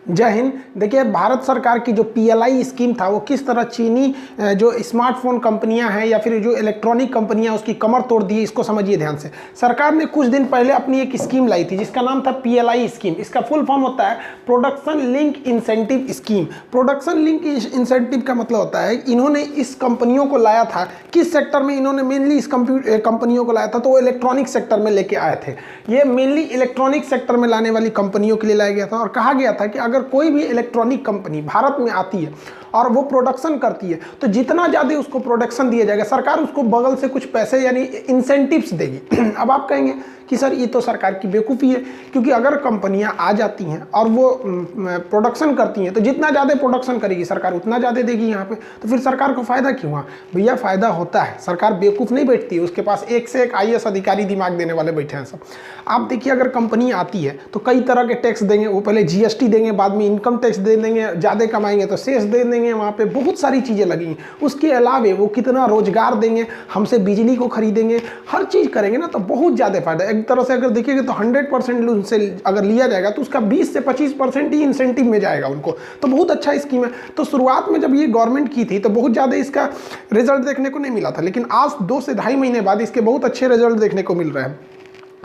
जय हिंद। देखिए, भारत सरकार की जो पीएलआई स्कीम था वो किस तरह चीनी जो स्मार्टफोन कंपनियां हैं या फिर जो इलेक्ट्रॉनिक कंपनियां उसकी कमर तोड़ दी, इसको समझिए ध्यान से। सरकार ने कुछ दिन पहले अपनी एक स्कीम लाई थी जिसका नाम था पीएलआई स्कीम। इसका फुल फॉर्म होता है production link incentive scheme. Production link incentive का मतलब होता है इन्होंने इस कंपनियों को लाया था, किस सेक्टर में इन्होंने मेनली इस कंपनियों को लाया था, तो वो इलेक्ट्रॉनिक सेक्टर में लेके आए थे। ये मेनली इलेक्ट्रॉनिक सेक्टर में लाने वाली कंपनियों के लिए लाया गया था और कहा गया था कि अगर कोई भी इलेक्ट्रॉनिक कंपनी भारत में आती है और वो प्रोडक्शन करती है तो जितना ज़्यादा उसको प्रोडक्शन दिया जाएगा, सरकार उसको बगल से कुछ पैसे यानी इंसेंटिव्स देगी। अब आप कहेंगे कि सर ये तो सरकार की बेवकूफ़ी है, क्योंकि अगर कंपनियां आ जाती हैं और वो प्रोडक्शन करती हैं तो जितना ज़्यादा प्रोडक्शन करेगी सरकार उतना ज़्यादा देगी यहाँ पे, तो फिर सरकार को फ़ायदा क्यों हुआ? भैया फ़ायदा होता है, सरकार बेवकूफ़ नहीं बैठती है, उसके पास एक से एक आईएएस अधिकारी दिमाग देने वाले बैठे हैं सब। आप देखिए, अगर कंपनी आती है तो कई तरह के टैक्स देंगे, वो पहले जीएसटी देंगे, बाद में इनकम टैक्स दे देंगे, ज़्यादा कमाएंगे तो सेस दे देंगे, वहाँ पे बहुत सारी चीज़ें लगेंगी। उसके अलावे वो कितना रोजगार देंगे, हमसे बिजली को खरीदेंगे, हर चीज़ करेंगे ना, तो बहुत ज़्यादा फायदा। एक तरह से अगर देखिएगा तो 100% उनसे अगर लिया जाएगा तो उसका 20 से 25% ही इंसेंटिव में जाएगा उनको, तो बहुत अच्छा स्कीम है। तो शुरुआत में जब ये गवर्नमेंट की थी तो बहुत ज़्यादा इसका रिजल्ट देखने को नहीं मिला था, लेकिन आज 2 से ढाई महीने बाद इसके बहुत अच्छे रिजल्ट देखने को मिल रहे हैं।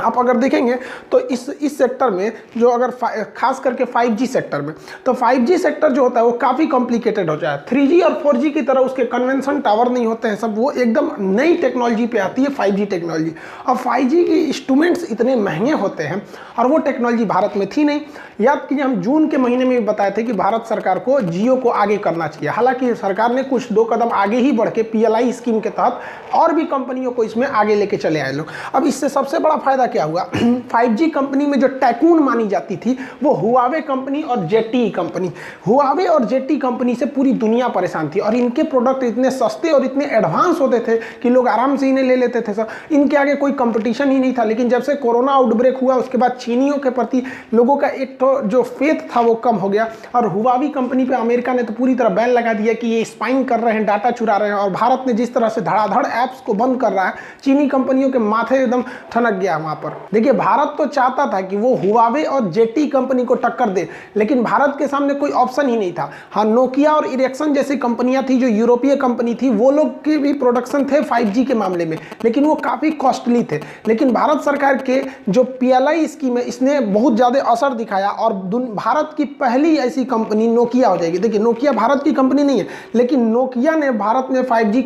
आप अगर देखेंगे तो इस सेक्टर में जो अगर खास करके 5G सेक्टर में, तो 5G सेक्टर जो होता है वो काफ़ी कॉम्प्लिकेटेड हो जाए। 3G और 4G की तरह उसके कन्वेंशन टावर नहीं होते हैं सब, वो एकदम नई टेक्नोलॉजी पे आती है 5G टेक्नोलॉजी। और 5G के इंस्ट्रूमेंट्स इतने महंगे होते हैं और वो टेक्नोलॉजी भारत में थी नहीं। याद कीजिए, हम जून के महीने में भी बताए थे कि भारत सरकार को जियो को आगे करना चाहिए। हालांकि सरकार ने कुछ 2 कदम आगे ही बढ़ के पीएलआई स्कीम के तहत और भी कंपनियों को इसमें आगे लेके चले आए लोग। अब इससे सबसे बड़ा फायदा क्या हुआ? 5G कंपनी में जो टैकून मानी जाती थी वो हुआवे कंपनी और जेटी कंपनी। हुआवे और जेटी कंपनी से पूरी दुनिया परेशान थी और इनके प्रोडक्ट इतने सस्ते और इतने एडवांस होते थे कि लोग आराम से इन्हें ले लेते थे सर, इनके आगे कोई कंपटीशन ही नहीं था। लेकिन जब से कोरोना आउटब्रेक हुआ उसके बाद चीनियों के प्रति लोगों का एक तो जो फेथ था वो कम हो गया और हुआवी कंपनी पे अमेरिका ने तो पूरी तरह बैन लगा दिया कि ये स्पाइंग कर रहे हैं, डाटा चुरा रहे हैं। और भारत ने जिस तरह से धड़ाधड़ ऐप्स को बंद कर रहा है, चीनी कंपनियों के माथे एकदम ठनक गया वहां पर। देखिए, भारत तो चाहता था कि वो हुआवे और जेटी कंपनी को टक्कर दे, लेकिन भारत के सामने कोई ऑप्शन ही नहीं था। हाँ, नोकिया और इरेक्सन जैसी कंपनियां थी जो यूरोपीय कंपनी थी, वो लोग के भी प्रोडक्शन थे 5G के मामले में, लेकिन वो काफी कॉस्टली थे। लेकिन भारत सरकार के जो पीएलआई स्कीम है इसने बहुत ज्यादा असर दिखाया और भारत की पहली ऐसी कंपनी नोकिया हो जाएगी। देखिए, नोकिया भारत की कंपनी नहीं है, लेकिन नोकिया ने भारत में 5G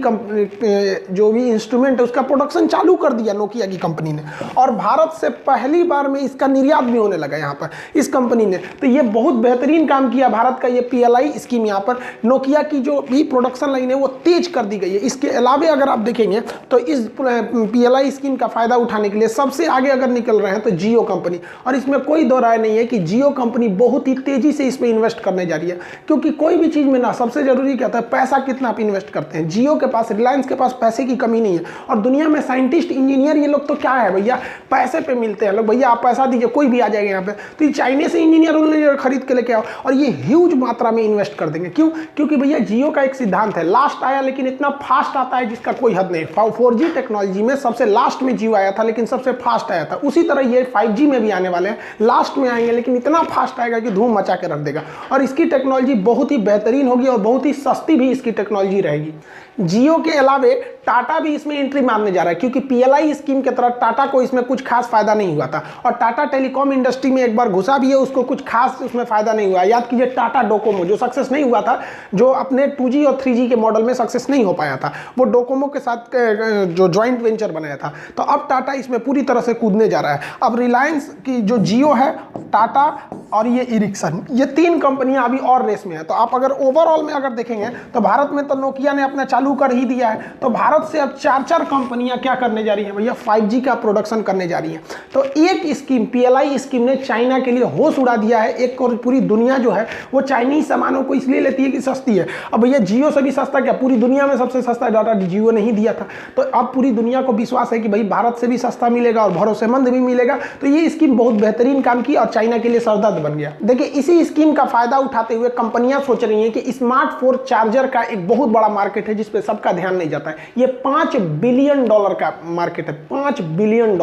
जो भी इंस्ट्रूमेंट है उसका प्रोडक्शन चालू कर दिया नोकिया की कंपनी ने, और भारत से पहली बार में इसका निर्यात भी होने लगा यहाँ पर इस कंपनी ने। तो ये बहुत बेहतरीन काम किया भारत का ये पीएलआई स्कीम। यहाँ पर नोकिया की जो भी प्रोडक्शन लाइन है वो तेज कर दी गई है। इसके अलावा अगर आप देखेंगे तो इस पीएलआई स्कीम का फायदा उठाने के लिए सबसे आगे अगर निकल रहे हैं तो जियो कंपनी, और इसमें कोई दो राय नहीं है कि जियो कंपनी बहुत ही तेजी से इसमें इन्वेस्ट करने जा रही है। क्योंकि कोई भी चीज में ना सबसे जरूरी क्या होता है, पैसा कितना आप इन्वेस्ट करते हैं। जियो के पास, रिलायंस के पास पैसे की कमी नहीं है, और दुनिया में साइंटिस्ट इंजीनियर ये लोग तो क्या है भैया, पैसे पे मिलते हैं लोग। भैया आप पैसा दीजिए कोई भी आ जाएगा यहाँ पे, तो ये चाइनीज से इंजीनियर खरीद के लेके आओ और ये ह्यूज मात्रा में इन्वेस्ट कर देंगे। क्यों? क्योंकि भैया जियो का एक सिद्धांत है, लास्ट आया लेकिन इतना फास्ट आता है जिसका कोई हद नहीं। 4G टेक्नोलॉजी में सबसे लास्ट में जियो आया था लेकिन सबसे फास्ट आया था, उसी तरह ये 5G में भी आने वाले हैं, लास्ट में आएंगे लेकिन इतना फास्ट आएगा कि धूम मचा के रख देगा। और इसकी टेक्नोलॉजी बहुत ही बेहतरीन होगी और बहुत ही सस्ती भी इसकी टेक्नोलॉजी रहेगी। जियो के अलावे टाटा भी इसमें एंट्री मारने जा रहा है, क्योंकि पीएलआई स्कीम के तरह टाटा को इसमें कुछ खास फायदा नहीं हुआ था, और टाटा टेलीकॉम इंडस्ट्री में एक बार घुसा भी है, उसको कुछ खास उसमें फायदा नहीं हुआ। याद कीजिए, टाटा डोकोमो जो सक्सेस नहीं हुआ था, जो अपने 2G और 3G के मॉडल में सक्सेस नहीं हो पाया था, वो डोकोमो के साथ जो ज्वाइंट वेंचर बनाया था। तो अब टाटा इसमें पूरी तरह से कूदने जा रहा है। अब रिलायंस की जो जियो है, टाटा और ये इरिक्सन, ये 3 कंपनियां अभी और रेस में है। तो आप अगर ओवरऑल में अगर देखेंगे तो भारत में तो नोकिया ने अपना चालू कर ही दिया है, तो भारत से अब 4 कंपनियां क्या करने जा रही हैं भैया, 5G का प्रोडक्शन करने जा रही हैं। तो एक स्कीम, पीएलआई स्कीम ने चाइना के लिए होश उड़ा दिया है। एक और पूरी दुनिया जो है वो चाइनीज सामानों को इसलिए लेती है कि सस्ती है। अब भैया जियो से भी सस्ता क्या, पूरी दुनिया में सबसे सस्ता डाटा जियो ने ही दिया था। तो अब पूरी दुनिया को विश्वास है कि भाई भारत से भी सस्ता मिलेगा और भरोसेमंद भी मिलेगा। तो ये स्कीम बहुत बेहतरीन काम की और चाइना के लिए सरदर्द बन गया। देखिए, इसी स्कीम का फायदा उठाते हुए कंपनियां सोच रही हैं कि स्मार्टफोन चार्जर का एक बहुत बड़ा मार्केट है जिस पे सबका ध्यान नहीं जाता है। ये $5 बिलियन का मार्केट है, $5 बिलियन।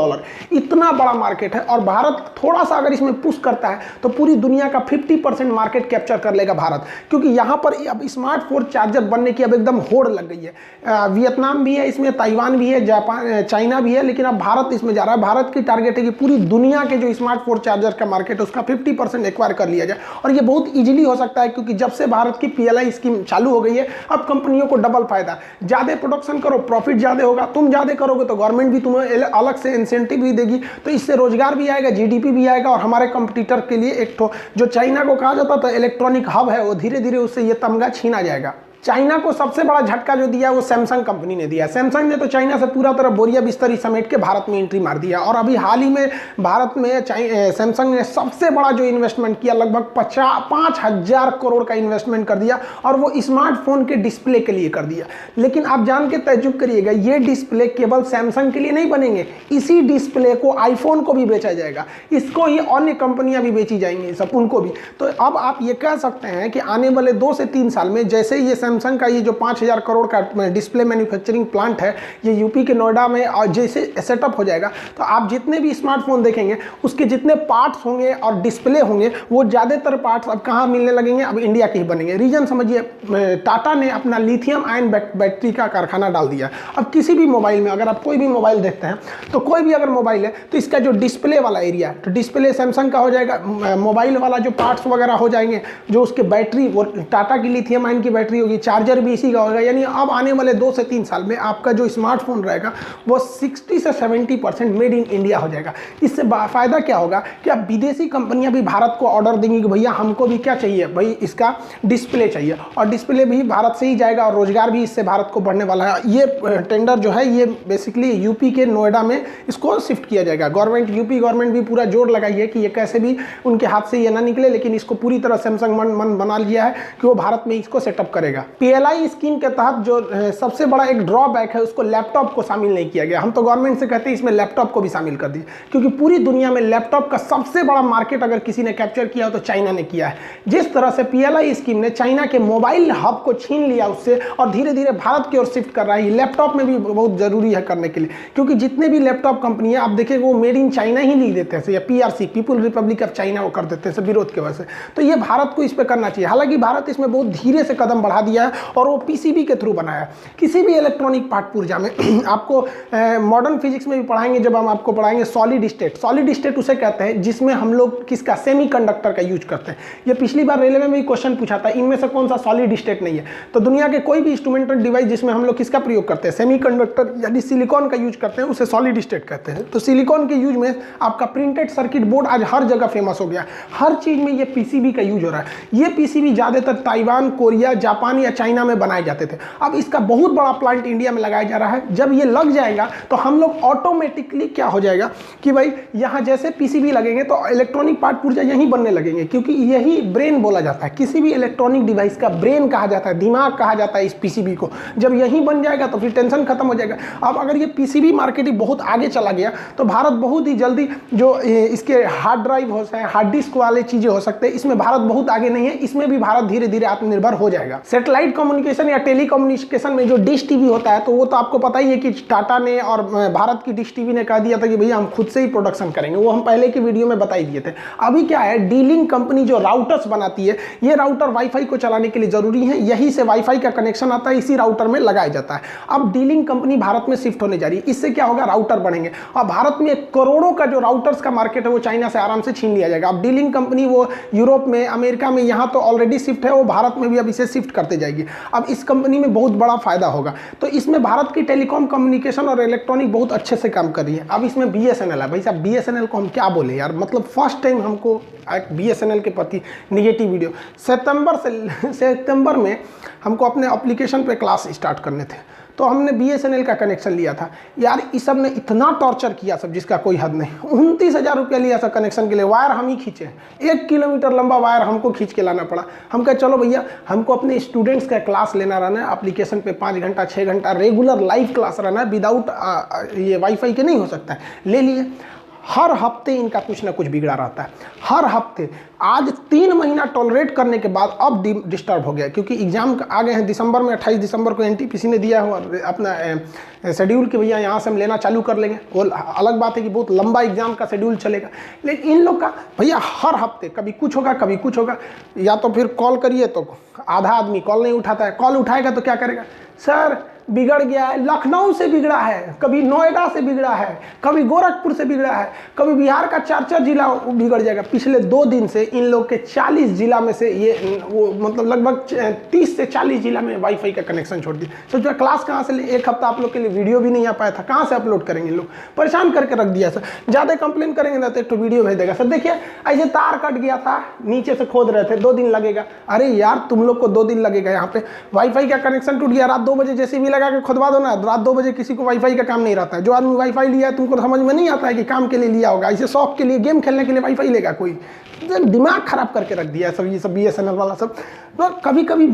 इतना बड़ा मार्केट है और भारत थोड़ा सा अगर इसमें पुश करता है तो पूरी दुनिया का 50% मार्केट कैप्चर कर लेगा भारत, क्योंकि यहाँ पर अब स्मार्टफोन चार्जर बनने की अब एकदम होड़ लग गई है। वियतनाम भी है इसमें, ताइवान भी है, जापान, चाइना भी है, लेकिन अब भारत इसमें जा रहा है। भारत की टारगेट है कि पूरी दुनिया के जो स्मार्टफोन चार्जर का मार्केट है उसका 50% एक्वायर कर लिया जाए, और ये बहुत ईजिली हो सकता है क्योंकि जब से भारत की PLI स्कीम चालू हो गई है अब कंपनियों को डबल फायदा, ज़्यादा प्रोडक्शन करो प्रॉफिट ज़्यादा होगा, तुम ज़्यादा करोगे तो गवर्नमेंट भी तुम्हें अलग से इंसेंटिव भी देगी, तो इससे रोजगार भी आएगा, GDP भी आएगा, और हमारे कंपटीटर के लिए एक तो जो चाइना को कहा जाता था इलेक्ट्रॉनिक हब है, वो धीरे धीरे उससे ये तमगा छीना जाएगा। चाइना को सबसे बड़ा झटका जो दिया वो सैमसंग कंपनी ने दिया। सैमसंग ने तो चाइना से पूरा तरह बोरिया बिस्तरी समेट के भारत में एंट्री मार दिया, और अभी हाल ही में भारत में सैमसंग ने सबसे बड़ा जो इन्वेस्टमेंट किया, लगभग 5,000 करोड़ का इन्वेस्टमेंट कर दिया, और वो स्मार्टफोन के डिस्प्ले के लिए कर दिया। लेकिन आप जान के तजुब करिएगा, ये डिस्प्ले केवल सैमसंग के लिए नहीं बनेंगे, इसी डिस्प्ले को आईफोन को भी बेचा जाएगा, इसको ही अन्य कंपनियां भी बेची जाएंगी, सब उनको भी। तो अब आप ये कह सकते हैं कि आने वाले 2 से 3 साल में जैसे ये सैमसंग का ये जो 5,000 करोड़ का डिस्प्ले मैन्युफैक्चरिंग प्लांट है ये यूपी के नोएडा में और जैसे सेटअप हो जाएगा, तो आप जितने भी स्मार्टफोन देखेंगे उसके जितने पार्ट्स होंगे और डिस्प्ले होंगे वो ज़्यादातर पार्ट्स अब कहाँ मिलने लगेंगे, अब इंडिया के ही बनेंगे। रीजन समझिए, टाटा ने अपना लिथियम आयन बैटरी का कारखाना डाल दिया। अब किसी भी मोबाइल में अगर आप कोई भी मोबाइल देखते हैं तो कोई भी अगर मोबाइल है तो इसका जो डिस्प्ले वाला एरिया है तो डिस्प्ले सैमसंग का हो जाएगा, मोबाइल वाला जो पार्ट्स वगैरह हो जाएंगे, जो उसके बैटरी वो टाटा की लिथियम आयन की बैटरी होगी, चार्जर भी इसी का होगा। यानी अब आने वाले 2 से 3 साल में आपका जो स्मार्टफोन रहेगा वो 60 से 70% मेड इन इंडिया हो जाएगा। इससे फायदा क्या होगा कि अब विदेशी कंपनियां भी भारत को ऑर्डर देंगी कि भैया हमको भी क्या चाहिए, भाई इसका डिस्प्ले चाहिए, और डिस्प्ले भी भारत से ही जाएगा, और रोजगार भी इससे भारत को बढ़ने वाला है। ये टेंडर जो है ये बेसिकली यूपी के नोएडा में इसको शिफ्ट किया जाएगा। यूपी गवर्नमेंट भी पूरा जोर लगाई है कि ये कैसे भी उनके हाथ से ये ना निकले, लेकिन इसको पूरी तरह सैमसंग मन बना लिया है कि वो भारत में इसको सेटअप करेगा। PLI स्कीम के तहत जो सबसे बड़ा एक ड्रॉबैक है उसको लैपटॉप को शामिल नहीं किया गया। हम तो गवर्नमेंट से कहते हैं इसमें लैपटॉप को भी शामिल कर दिए, क्योंकि पूरी दुनिया में लैपटॉप का सबसे बड़ा मार्केट अगर किसी ने कैप्चर किया हो तो चाइना ने किया है। जिस तरह से PLI स्कीम ने चाइना के मोबाइल हब को छीन लिया उससे और धीरे धीरे भारत की ओर शिफ्ट कर रहा है, लैपटॉप में भी बहुत जरूरी है करने के लिए, क्योंकि जितने भी लैपटॉप कंपनियां आप देखें वो मेड इन चाइना ही लिख देते हैं, या PRC people Republic of China वो कर देते हैं विरोध की वजह से। तो ये भारत को इस पर करना चाहिए। हालांकि भारत इसमें बहुत धीरे से कदम बढ़ा दिया है और वो PCB के थ्रू बनाया। किसी भी इलेक्ट्रॉनिक पार्ट पुर्जा में आपको मॉडर्न फिजिक्स में भी पढ़ाएंगे, जब हम आपको पढ़ाएंगे सॉलिड स्टेट। सॉलिड स्टेट उसे कहते हैं जिसमें हम लोग किसका सेमीकंडक्टर का यूज करते हैं। ये पिछली बार रेलवे में भी क्वेश्चन पूछा था, इनमें से कौन सा सॉलिड स्टेट नहीं है। तो दुनिया के कोई भी इंस्ट्रूमेंटल डिवाइस जिसमें हम लोग किसका प्रयोग करते हैं, सेमीकंडक्टर यानी सिलिकॉन का यूज करते हैं, उसे सॉलिड स्टेट कहते हैं। तो सिलिकॉन के यूज में आपका प्रिंटेड सर्किट बोर्ड आज हर जगह फेमस हो गया, हर चीज में ये PCB का यूज हो रहा है। ये PCB ज्यादातर ताइवान, कोरिया, जापान या चाइना में बनाए जाते थे। अब इसका बहुत बड़ा प्लांट इंडिया में लगाया जा रहा है। जब ये लग जाएगा तो हम लोग ऑटोमेटिकली क्या हो जाएगा कि भाई यहाँ जैसे PCB लगेंगे तो इलेक्ट्रॉनिक पार्ट पुर्जा यहीं बनने लगेंगे, क्योंकि यही ब्रेन बोला जाता है। किसी भी इलेक्ट्रॉनिक डिवाइस का ब्रेन कहा जाता है, दिमाग कहा जाता है इस PCB को। जब यहीं बन जाएगा तो फिर टेंशन खत्म हो जाएगा। अब अगर ये PCB मार्केटिंग बहुत आगे चला गया तो भारत बहुत ही जल्दी जो इसके हार्ड ड्राइव हो सकते हैं, हार्ड डिस्क वाले चीजें हो सकते हैं, इसमें भारत बहुत आगे नहीं है। इसमें भी भारत धीरे धीरे आत्मनिर्भर हो जाएगा। सैटेलाइट कम्युनिकेशन या टेलीकम्युनिकेशन में जो डिश टीवी होता है तो वो तो आपको पता ही है कि टाटा ने और भारत की डिश टीवी ने कह दिया था कि भैया हम खुद से ही प्रोडक्शन करेंगे। वो हम पहले की वीडियो में बता ही दिए थे। अभी क्या है, डीलिंक कंपनी जो राउटर्स बनाती है, ये राउटर वाईफाई को चलाने के लिए जरूरी है, यहीं से वाईफाई का कनेक्शन आता है, इसी राउटर में लगाया जाता है। अब डीलिंक कंपनी भारत में शिफ्ट होने जा रही है। इससे क्या होगा, राउटर बढ़ेंगे और भारत में करोड़ों का जो राउटर्स का मार्केट है वो चाइना से आराम से छीन लिया जाएगा। अब डीलिंक कंपनी वो यूरोप में, अमेरिका में, यहाँ तो ऑलरेडी शिफ्ट है, वो भारत में भी अब इसे शिफ्ट करते जाएगी। अब इस कंपनी में बहुत बड़ा फायदा होगा। तो इसमें भारत की टेलीकॉम कम्युनिकेशन और इलेक्ट्रॉनिक बहुत अच्छे से काम कर रही है। अब इसमें BSNL है। भाई साहब BSNL को हम क्या बोले यार, मतलब फर्स्ट टाइम हमको एक BSNL के प्रति निगेटिव वीडियो। सितंबर में हमको अपने एप्लीकेशन पे क्लास स्टार्ट करने थे, तो हमने BSNL का कनेक्शन लिया था। यार इस सब ने इतना टॉर्चर किया सब जिसका कोई हद नहीं। 29,000 रुपया लिया था कनेक्शन के लिए। वायर हम ही खींचे, 1 किलोमीटर लंबा वायर हमको खींच के लाना पड़ा। हम कहे चलो भैया हमको अपने स्टूडेंट्स का क्लास लेना रहना है, एप्लीकेशन पे 5 घंटा 6 घंटा रेगुलर लाइव क्लास रहना है, विदाउट ये वाईफाई के नहीं हो सकता है। ले लिए। हर हफ्ते इनका कुछ ना कुछ बिगड़ा रहता है, हर हफ्ते। आज 3 महीना टॉलरेट करने के बाद अब डिस्टर्ब हो गया, क्योंकि एग्जाम आ गए हैं दिसंबर में। 28 दिसंबर को एनटीपीसी ने दिया हुआ अपना शेड्यूल कि भैया यहाँ से हम लेना चालू कर लेंगे। वो अलग बात है कि बहुत लंबा एग्जाम का शेड्यूल चलेगा, लेकिन इन लोग का भैया हर हफ्ते कभी कुछ होगा कभी कुछ होगा। या तो फिर कॉल करिए तो आधा आदमी कॉल नहीं उठाता है, कॉल उठाएगा तो क्या करेगा, सर बिगड़ गया है, लखनऊ से बिगड़ा है, कभी नोएडा से बिगड़ा है, कभी गोरखपुर से बिगड़ा है, कभी बिहार का 4 जिला बिगड़ जाएगा। पिछले 2 दिन से इन लोग के 40 जिला में से ये वो मतलब लगभग 30 से 40 जिला में वाईफाई का कनेक्शन छोड़ दिया। सोचो क्लास कहाँ से ले, 1 हफ्ता आप लोग के लिए वीडियो भी नहीं आ पाया था, कहाँ से अपलोड करेंगे। लोग परेशान करके रख दिया सर। ज़्यादा कंप्लेन करेंगे ना तो एक तो वीडियो भेज देगा, सर देखिए ऐसे तार कट गया था, नीचे से खोद रहे थे, 2 दिन लगेगा। अरे यार तुम लोग को 2 दिन लगेगा, यहाँ पे वाईफाई का कनेक्शन टूट गया, रात 2 बजे जैसे भी लगा के खुदवा दो ना। रात 2 बजे किसी को वाईफाई का काम नहीं रहता है। जो आदमी वाईफाई लिया है तुमको समझ में नहीं आता है कि काम के लिए लिया होगा, इसे शौक के लिए गेम खेलने के लिए वाईफाई लेगा कोई। दिमाग खराब करके रख दिया है सब, ये सब BSNL वाला सब। तो कभी कभी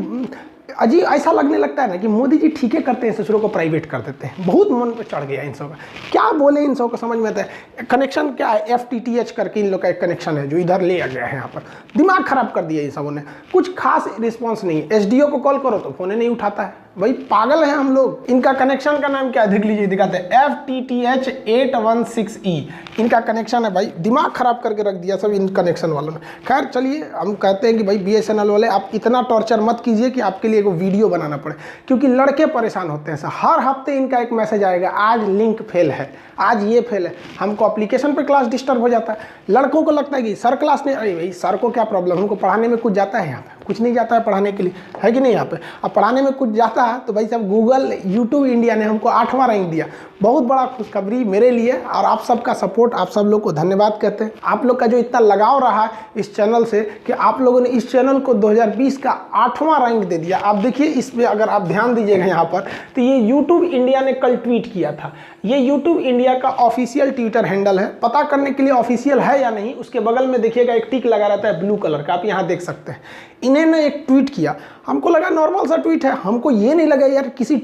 अजीब ऐसा लगने लगता है ना कि मोदी जी ठीक है करते हैं, ससुरों को प्राइवेट कर देते हैं। बहुत मन पे चढ़ गया इन सब का, क्या बोले इन सब को समझ में आता है। कनेक्शन क्या है, FTTH करके इन लोग का एक कनेक्शन है जो इधर ले आ गया है यहाँ पर। दिमाग खराब कर दिया इन सबों ने, कुछ खास रिस्पॉन्स नहीं है। SDO को कॉल करो तो फोन नहीं उठाता है, भाई पागल है हम लोग। इनका कनेक्शन का नाम क्या है देख लीजिए, दिखाते हैं FTTH 816E इनका कनेक्शन है। भाई दिमाग खराब करके रख दिया सब इन कनेक्शन वालों ने। खैर चलिए, हम कहते हैं कि भाई BSNL वाले आप इतना टॉर्चर मत कीजिए कि आपके लिए एगो वीडियो बनाना पड़े, क्योंकि लड़के परेशान होते हैं सर। हर हफ्ते इनका एक मैसेज आएगा, आज लिंक फेल है, आज ये फेल है। हमको एप्लीकेशन पर क्लास डिस्टर्ब हो जाता है। लड़कों को लगता है कि सर क्लास नहीं, अरे भाई सर को क्या प्रॉब्लम, हमको पढ़ाने में कुछ जाता है, यहाँ पे कुछ नहीं जाता है पढ़ाने के लिए, है कि नहीं। यहाँ पे अब पढ़ाने में कुछ जाता है तो भाई साहब गूगल YouTube इंडिया ने हमको 8वां रैंक दिया। बहुत बड़ा खुशखबरी मेरे लिए, और आप सबका सपोर्ट, आप सब लोग को धन्यवाद कहते हैं। आप लोग का जो इतना लगाव रहा है इस चैनल से कि आप लोगों ने इस चैनल को 2020 का 8वां रैंक दे दिया। आप देखिए इसमें अगर आप ध्यान दीजिएगा यहाँ पर, तो ये YouTube इंडिया ने कल ट्वीट किया था। ये YouTube इंडिया का ऑफिशियल ट्विटर हैंडल है। पता करने के लिए ऑफिशियल है या नहीं, उसके बगल में देखिएगा एक टिक लगा रहता है ब्लू कलर का, आप यहाँ देख सकते हैं। इन्होंने एक ट्वीट किया, हमको लगा नॉर्मल सा ट्वीट है, हमको ये नहीं लगा यार किसी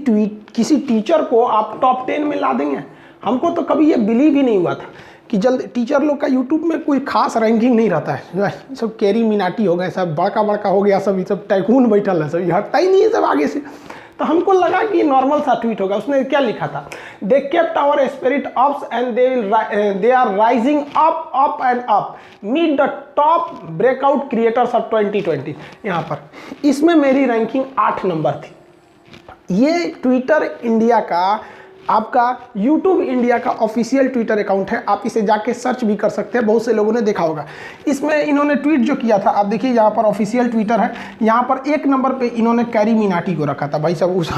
टीचर को आप टॉप 10 में ला देंगे। हमको तो कभी ये बिलीव ही नहीं हुआ था कि जल्द टीचर लोग का यूट्यूब में कोई खास रैंकिंग नहीं रहता है। सब कैरी मिनाटी हो गए, सब बड़का बड़का हो गया, सब ये सब टाइकून बैठल है, सब हटता ही नहीं है सब आगे से। तो हमको लगा कि नॉर्मल सा ट्वीट होगा। उसने क्या लिखा था, they kept our spirit ups and they are rising up up and up, meet the top breakout creators of 2020। यहाँ पर इसमें मेरी रैंकिंग 8 नंबर थी। ये ट्विटर इंडिया का, आपका YouTube इंडिया का ऑफिशियल ट्विटर अकाउंट है, आप इसे जाके सर्च भी कर सकते हैं, बहुत से लोगों ने देखा होगा। इसमें इन्होंने ट्वीट जो किया था, आप देखिए यहाँ पर ऑफिशियल ट्विटर है, यहाँ पर 1 नंबर पे इन्होंने कैरी मिनाटी को रखा था। भाई साहब उस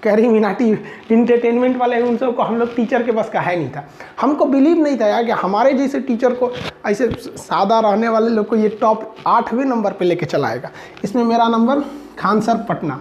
कैरी मिनाटी इंटरटेनमेंट वाले उन सबको, हम लोग टीचर के बस का है नहीं था। हमको बिलीव नहीं था यार कि हमारे जैसे टीचर को, ऐसे सादा रहने वाले लोग को ये टॉप 8वें नंबर पर लेके चलाएगा। इसमें मेरा नंबर खान सर पटना,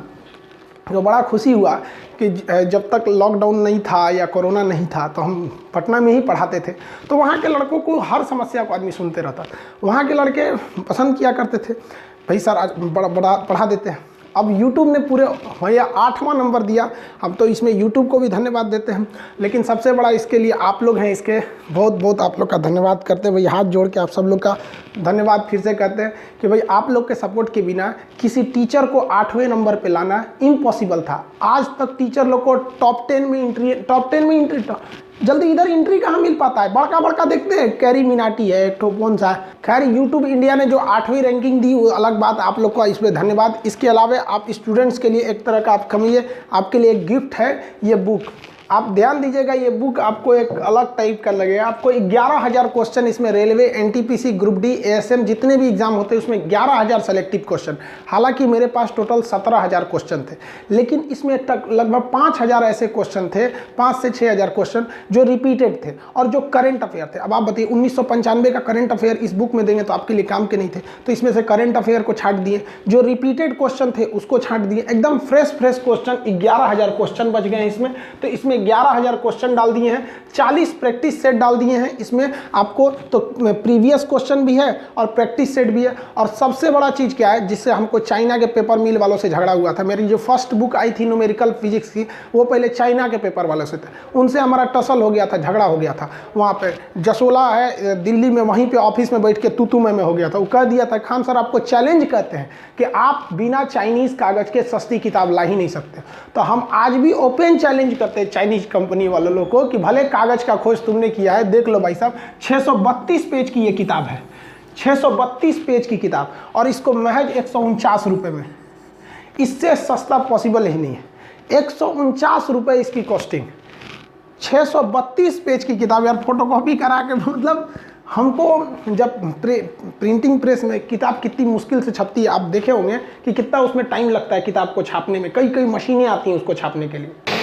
जो बड़ा खुशी हुआ कि जब तक लॉकडाउन नहीं था या कोरोना नहीं था तो हम पटना में ही पढ़ाते थे, तो वहाँ के लड़कों को हर समस्या को आदमी सुनते रहता। वहाँ के लड़के पसंद किया करते थे, भाई सर आज बड़ा पढ़ा देते हैं। अब YouTube ने पूरे भैया 8वां नंबर दिया। हम तो इसमें YouTube को भी धन्यवाद देते हैं, लेकिन सबसे बड़ा इसके लिए आप लोग हैं, इसके बहुत बहुत आप लोग का धन्यवाद करते हैं। भाई हाथ जोड़ के आप सब लोग का धन्यवाद फिर से कहते हैं कि भाई आप लोग के सपोर्ट के बिना किसी टीचर को 8वें नंबर पे लाना इम्पॉसिबल था। आज तक टीचर लोग को टॉप 10 में एंट्री जल्दी इधर एंट्री कहाँ मिल पाता है। बड़का देखते हैं, कैरी मिनाटी है एक तो कौन सा। खैर YouTube इंडिया ने जो 8वीं रैंकिंग दी वो अलग बात, आप लोग का इस पर धन्यवाद। इसके अलावा आप स्टूडेंट्स के लिए एक तरह का आप कमिए, आपके लिए एक गिफ्ट है ये बुक। आप ध्यान दीजिएगा, ये बुक आपको एक अलग टाइप का लगेगा। आपको 11,000 क्वेश्चन इसमें railway, NTPC, group D, ASM जितने भी एग्जाम होते हैं उसमें 11,000 सेलेक्टिव क्वेश्चन। हालांकि मेरे पास टोटल 17,000 क्वेश्चन थे, लेकिन इसमें तक लगभग 5,000 ऐसे क्वेश्चन थे, 5 से 6,000 क्वेश्चन जो रिपीटेड थे और जो करंट अफेयर थे। अब आप बताइए 1995 का करंट अफेयर इस बुक में देंगे तो आपके लिए काम के नहीं थे, तो इसमें से करंट अफेयर को छांट दिए, जो रिपीटेड क्वेश्चन थे उसको छांट दिए, एकदम फ्रेश क्वेश्चन 11,000 क्वेश्चन बच गए इसमें। तो इसमें इसमें 11,000 क्वेश्चन डाल दिए हैं, 40 प्रैक्टिस सेट डाल दिए हैं इसमें आपको, तो प्रीवियस क्वेश्चन भी है और प्रैक्टिस सेट भी है। और सबसे बड़ा चीज़ क्या है जिससे हमको चाइना के पेपर मिल वालों से झगड़ा हुआ था, मेरी जो फर्स्ट बुक आई थी न्यूमेरिकल फिजिक्स की, वो पहले चाइना के पेपर वालों से थे, उनसे हमारा टसल हो गया था, झगड़ा हो गया था। वहाँ पे जसोला है दिल्ली में, वहीं पे ऑफिस में बैठ के तू में हो गया था। वो कह दिया था खान सर आपको चैलेंज करते हैं कि आप बिना चाइनीज़ कागज़ के सस्ती किताब ला ही नहीं सकते। तो हम आज भी ओपन चैलेंज करते हैं चाइनीज़ कंपनी वालों लोग को कि भले कागज़ का खोज तुमने किया है, देख लो भाई साहब 632 पेज की ये किताब है, 632 पेज की किताब, और इसको महज 149 रुपये में, इससे सस्ता पॉसिबल ही नहीं है। 149 रुपये इसकी कॉस्टिंग, 632 पेज की किताब यार, फोटोकॉपी करा के, मतलब हमको जब प्रिंटिंग प्रेस में किताब कितनी मुश्किल से छपती है, आप देखे होंगे कि कितना उसमें टाइम लगता है किताब को छापने में, कई मशीनें आती हैं उसको छापने के लिए।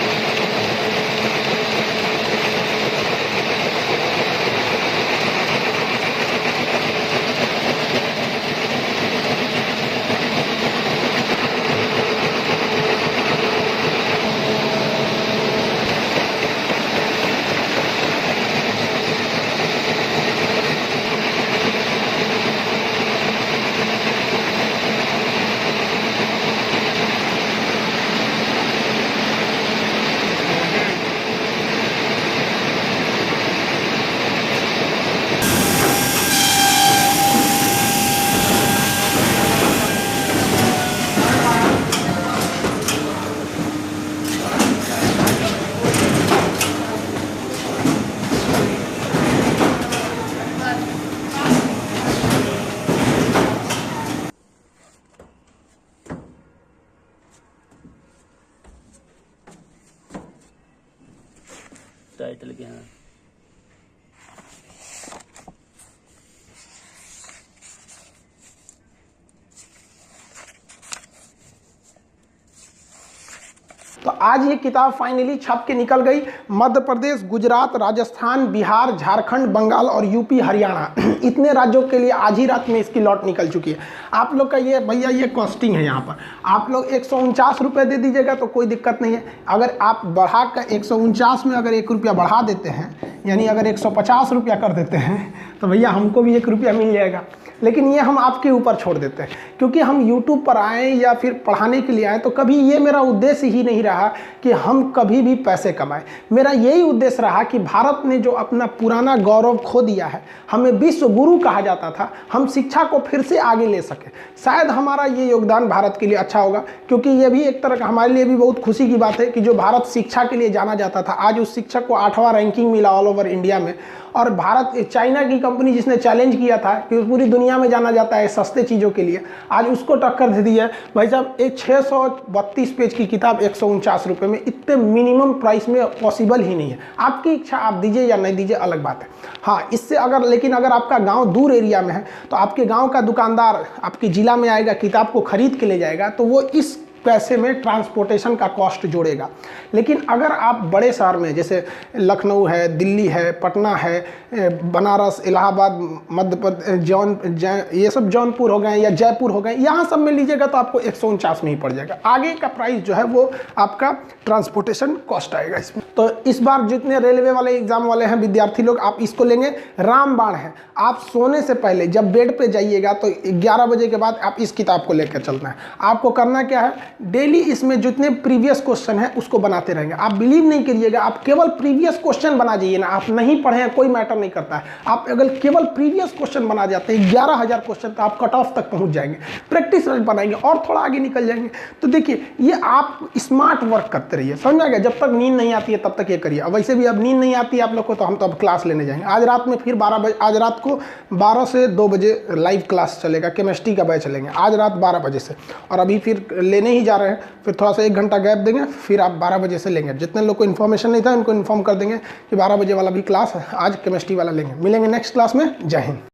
टाइटल क्या है? तो आज ये किताब फाइनली छप के निकल गई। मध्य प्रदेश, गुजरात, राजस्थान, बिहार, झारखंड, बंगाल और यूपी, हरियाणा, इतने राज्यों के लिए आज ही रात में इसकी लॉट निकल चुकी है। आप लोग का ये भैया ये कॉस्टिंग है, यहाँ पर आप लोग 149 रुपये दे दीजिएगा तो कोई दिक्कत नहीं है। अगर आप बढ़ा कर 149 में अगर 1 रुपया बढ़ा देते हैं, यानी अगर 150 रुपया कर देते हैं, तो भैया हमको भी 1 रुपया मिल जाएगा। लेकिन ये हम आपके ऊपर छोड़ देते हैं, क्योंकि हम YouTube पर आए या फिर पढ़ाने के लिए आए, तो कभी ये मेरा उद्देश्य ही नहीं रहा कि हम कभी भी पैसे कमाएं। मेरा यही उद्देश्य रहा कि भारत ने जो अपना पुराना गौरव खो दिया है, हमें विश्व गुरु कहा जाता था, हम शिक्षा को फिर से आगे ले सकें। शायद हमारा ये योगदान भारत के लिए अच्छा होगा, क्योंकि ये भी एक तरह का हमारे लिए भी बहुत खुशी की बात है कि जो भारत शिक्षा के लिए जाना जाता था, आज उस शिक्षक को 8वां रैंकिंग मिला ऑल ओवर इंडिया में। और भारत, चाइना की कंपनी जिसने चैलेंज किया था कि पूरी दुनिया में जाना जाता है सस्ते चीज़ों के लिए, आज उसको टक्कर दे दी है। भाई साहब एक 632 पेज की किताब 149 रुपये में, इतने मिनिमम प्राइस में पॉसिबल ही नहीं है। आपकी इच्छा, आप दीजिए या नहीं दीजिए अलग बात है। हाँ, इससे लेकिन अगर आपका गांव दूर एरिया में है, तो आपके गांव का दुकानदार आपके ज़िला में आएगा, किताब को खरीद के ले जाएगा, तो वो इस पैसे में ट्रांसपोर्टेशन का कॉस्ट जोड़ेगा। लेकिन अगर आप बड़े शहर में, जैसे लखनऊ है, दिल्ली है, पटना है, बनारस, इलाहाबाद, मध्य प्रदेश, ये सब जौनपुर हो गए या जयपुर हो गए, यहाँ सब में लीजिएगा तो आपको 149 में ही पड़ जाएगा। आगे का प्राइस जो है वो आपका ट्रांसपोर्टेशन कॉस्ट आएगा इसमें। तो इस बार जितने रेलवे वाले एग्जाम वाले हैं विद्यार्थी लोग, आप इसको लेंगे। रामबाण है, आप सोने से पहले जब बेड पे जाइएगा तो 11 बजे के बाद आप इस किताब को लेकर चलना है। आपको करना क्या है, डेली इसमें जितने प्रीवियस क्वेश्चन है उसको बनाते रहेंगे। आप बिलीव नहीं करिएगा, आप केवल प्रीवियस क्वेश्चन बना जाइए ना, आप नहीं पढ़े हैं कोई मैटर नहीं करता है। आप अगर केवल प्रीवियस क्वेश्चन बना जाते हैं 11,000 क्वेश्चन, तो आप कट ऑफ तक पहुंच जाएंगे। प्रैक्टिस रन बनाएंगे और थोड़ा आगे निकल जाएंगे। तो देखिए, ये आप स्मार्ट वर्क करते रहिए, समझ में आ गया। जब तक नींद नहीं आती है तब तक ये करिए। अब वैसे भी अब नींद नहीं आती है आप लोग को, तो हम तो अब क्लास लेने जाएंगे। आज रात में फिर 12 बजे, आज रात को 12 से 2 बजे लाइव क्लास चलेगा, केमिस्ट्री का बैच चलेंगे आज रात 12 बजे से। और अभी फिर लेने ही जा रहे हैं, फिर थोड़ा सा 1 घंटा गैप देंगे, फिर आप 12 बजे से लेंगे। जितने लोग को इन्फॉर्मेशन नहीं था उनको इन्फॉर्म कर देंगे कि 12 बजे वाला भी क्लास आज केमिस्ट्री वाला लेंगे। मिलेंगे नेक्स्ट क्लास में। जय हिंद।